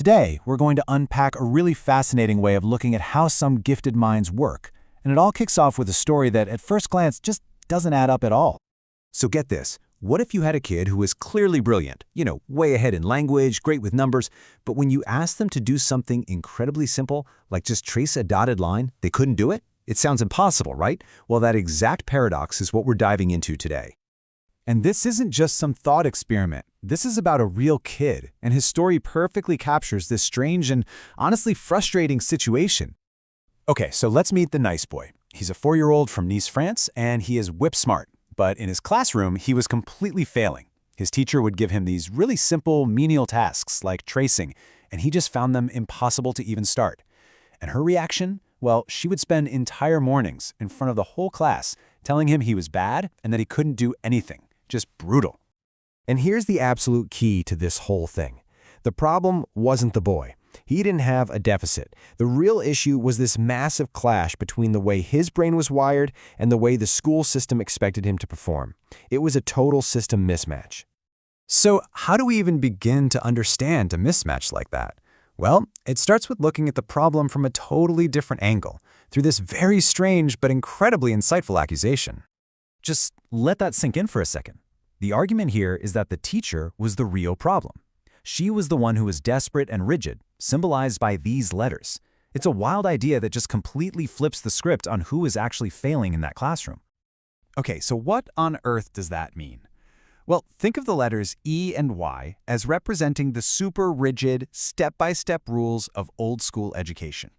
Today, we're going to unpack a really fascinating way of looking at how some gifted minds work, and it all kicks off with a story that at first glance just doesn't add up at all. So get this. What if you had a kid who was clearly brilliant, way ahead in language, great with numbers, but when you asked them to do something incredibly simple, like just trace a dotted line, they couldn't do it? It sounds impossible, right? Well, that exact paradox is what we're diving into today. And this isn't just some thought experiment. This is about a real kid, and his story perfectly captures this strange and honestly frustrating situation. Okay, so let's meet the nice boy. He's a 4-year-old from Nice, France, and he is whip smart. But in his classroom, he was completely failing. His teacher would give him these really simple, menial tasks like tracing, and he just found them impossible to even start. And her reaction? Well, she would spend entire mornings in front of the whole class telling him he was bad and that he couldn't do anything. Just brutal. And here's the absolute key to this whole thing. The problem wasn't the boy. He didn't have a deficit. The real issue was this massive clash between the way his brain was wired and the way the school system expected him to perform. It was a total system mismatch. So how do we even begin to understand a mismatch like that? Well, it starts with looking at the problem from a totally different angle, through this very strange but incredibly insightful accusation. Just let that sink in for a second. The argument here is that the teacher was the real problem. She was the one who was desperate and rigid, symbolized by these letters. It's a wild idea that just completely flips the script on who is actually failing in that classroom. Okay, so what on earth does that mean? Well, think of the letters E and Y as representing the super rigid, step-by-step rules of old-school education.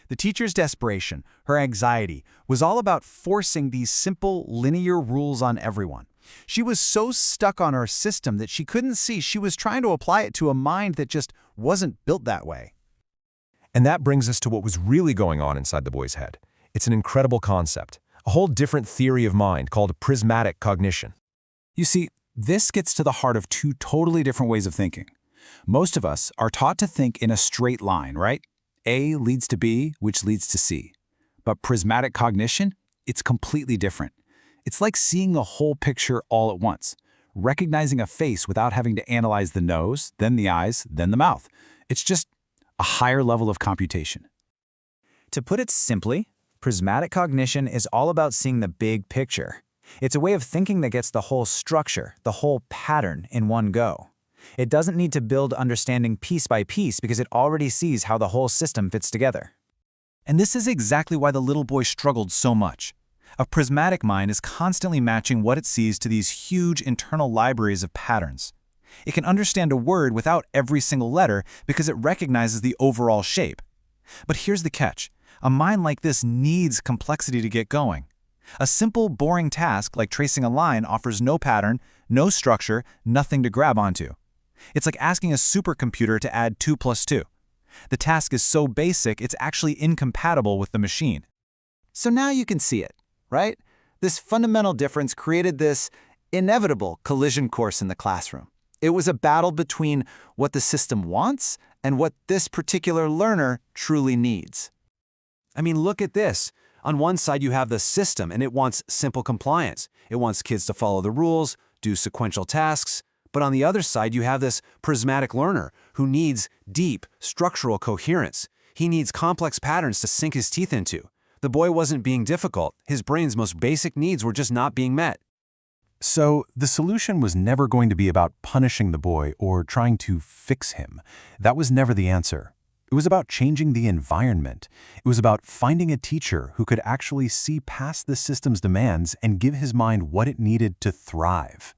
The teacher's desperation, her anxiety, was all about forcing these simple, linear rules on everyone. She was so stuck on her system that she couldn't see she was trying to apply it to a mind that just wasn't built that way. And that brings us to what was really going on inside the boy's head. It's an incredible concept, a whole different theory of mind called prismatic cognition. You see, this gets to the heart of two totally different ways of thinking. Most of us are taught to think in a straight line, right? A leads to B, which leads to C. But prismatic cognition, it's completely different. It's like seeing the whole picture all at once, recognizing a face without having to analyze the nose, then the eyes, then the mouth. It's just a higher level of computation. To put it simply, prismatic cognition is all about seeing the big picture. It's a way of thinking that gets the whole structure, the whole pattern in one go. It doesn't need to build understanding piece by piece because it already sees how the whole system fits together. And this is exactly why the little boy struggled so much. A prismatic mind is constantly matching what it sees to these huge internal libraries of patterns. It can understand a word without every single letter because it recognizes the overall shape. But here's the catch. A mind like this needs complexity to get going. A simple, boring task like tracing a line offers no pattern, no structure, nothing to grab onto. It's like asking a supercomputer to add 2 plus 2. The task is so basic, it's actually incompatible with the machine. So now you can see it, right? This fundamental difference created this inevitable collision course in the classroom. It was a battle between what the system wants and what this particular learner truly needs. I mean, look at this. On one side, you have the system, and it wants simple compliance. It wants kids to follow the rules, do sequential tasks. But on the other side, you have this prismatic learner who needs deep, structural coherence. He needs complex patterns to sink his teeth into. The boy wasn't being difficult. His brain's most basic needs were just not being met. So the solution was never going to be about punishing the boy or trying to fix him. That was never the answer. It was about changing the environment. It was about finding a teacher who could actually see past the system's demands and give his mind what it needed to thrive.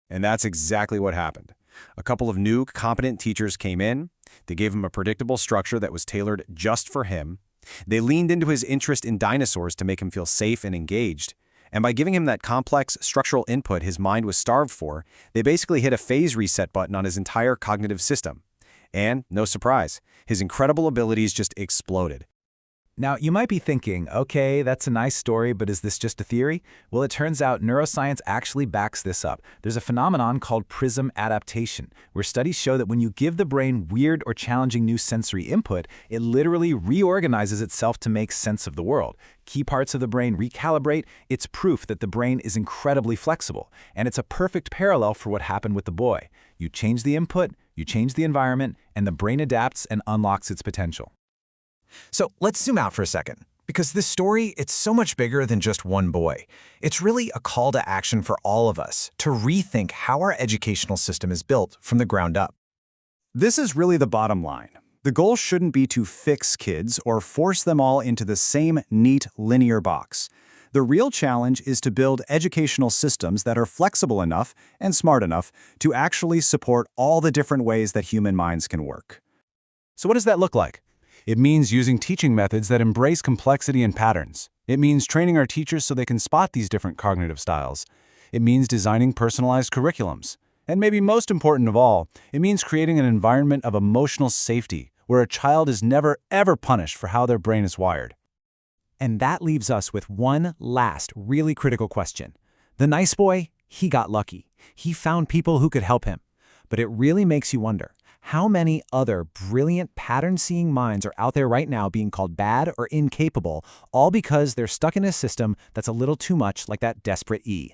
And that's exactly what happened. A couple of new, competent teachers came in. They gave him a predictable structure that was tailored just for him. They leaned into his interest in dinosaurs to make him feel safe and engaged. And by giving him that complex, structural input his mind was starved for, they basically hit a phase reset button on his entire cognitive system. And, no surprise, his incredible abilities just exploded. Now, you might be thinking, okay, that's a nice story, but is this just a theory? Well, it turns out neuroscience actually backs this up. There's a phenomenon called prism adaptation, where studies show that when you give the brain weird or challenging new sensory input, it literally reorganizes itself to make sense of the world. Key parts of the brain recalibrate. It's proof that the brain is incredibly flexible, and it's a perfect parallel for what happened with the boy. You change the input, you change the environment, and the brain adapts and unlocks its potential. So let's zoom out for a second, because this story, it's so much bigger than just one boy. It's really a call to action for all of us to rethink how our educational system is built from the ground up. This is really the bottom line. The goal shouldn't be to fix kids or force them all into the same neat, linear box. The real challenge is to build educational systems that are flexible enough and smart enough to actually support all the different ways that human minds can work. So what does that look like? It means using teaching methods that embrace complexity and patterns. It means training our teachers so they can spot these different cognitive styles. It means designing personalized curriculums. And maybe most important of all, it means creating an environment of emotional safety where a child is never, ever punished for how their brain is wired. And that leaves us with one last really critical question. The nice boy, he got lucky. He found people who could help him. But it really makes you wonder, how many other brilliant pattern-seeing minds are out there right now being called bad or incapable, all because they're stuck in a system that's a little too much like that desperate E?